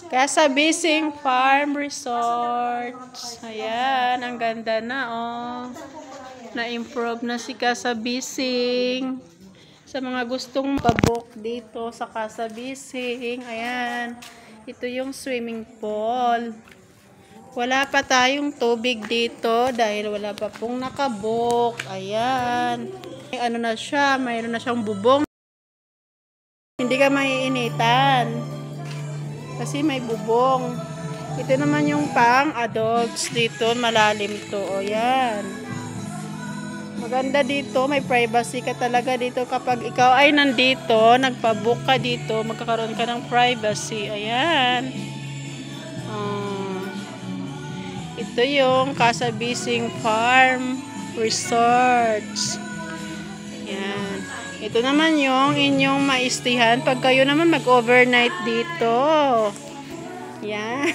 Kasabising Farm Resort. Ayan, ang ganda na oh. Na-improve na si Kasabising. Sa mga gustong pabok dito sa Kasabising, ayan. Ito yung swimming pool. Wala pa tayong tubig dito dahil wala pa pong nakabok. Ayan. May ano na siya, mayroon na siyang bubong. Hindi ka maiinitan. Kasi may bubong. Ito naman yung pang adults dito. Malalim to. O yan. Maganda dito. May privacy ka talaga dito. Kapag ikaw ay nandito, nagpabook ka dito, magkakaroon ka ng privacy. Ayan. Ito yung Kasabising Farm Resorts. Yan. Ito naman yung inyong maistihan pag kayo naman mag-overnight dito. Yan.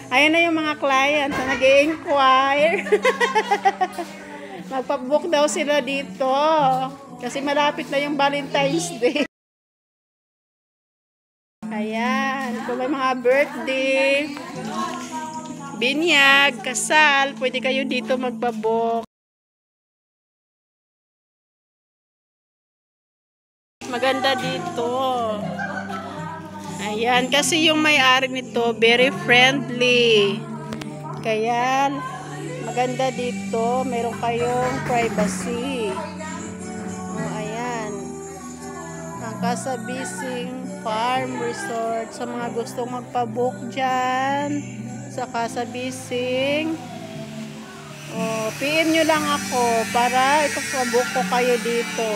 Ayan na yung mga client na nag-i-inquire. Magpabook daw sila dito. Kasi malapit na yung Valentine's Day. Ayan. Kung may mga birthday, binyag, kasal, pwede kayo dito magpabook. Maganda dito. Ayan, kasi yung may-ari nito, very friendly. Kaya, maganda dito. Meron kayong privacy. Ayan. Ang Kasabising Farm Resort. Sa mga gustong magpabook dyan, sa Kasabising, PM nyo lang ako para ipapabook ko kayo dito.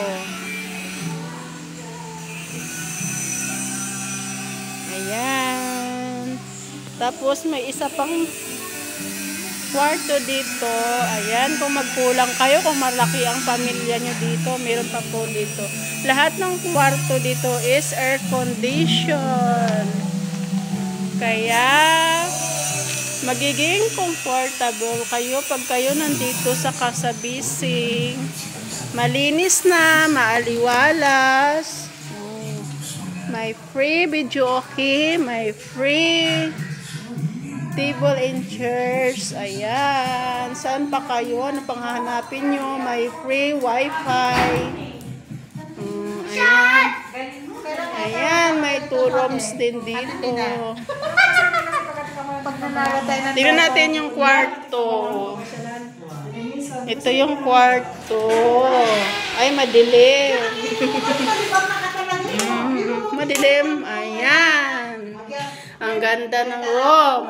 Ayan. Tapos may isa pang kwarto dito. Ayan, kung magkulang kayo, kung malaki ang pamilya nyo dito, meron pa po dito. Lahat ng kwarto dito is air condition. Kaya magiging comfortable kayo pag kayo nandito sa Kasabising. Malinis na, maaliwalas. May free video okay, may free table and chairs. Ayan. Saan pa kayo? Ano pang hahanapin nyo? May free wifi. Ayan. Ayan, may 2 rooms din dito. Tingnan natin yung kwarto. Ito yung kwarto. Ay, madilim. Madilim. Ayan. Ang ganda ng room.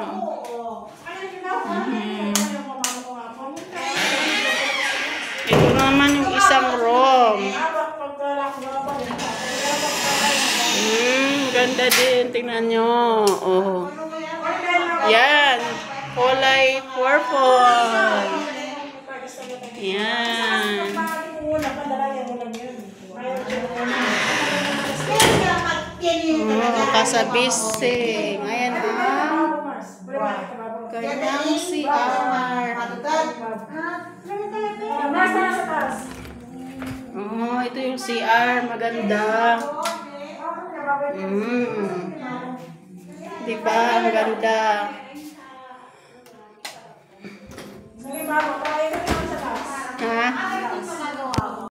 Ito naman yung isang room. Ganda din. Tingnan nyo. Oh. Yan. Kulay purple. Yan. Kasabising. Ayan ang kanyang CR. Ito yung CR. Maganda. Diba? Ang ganda. Ha?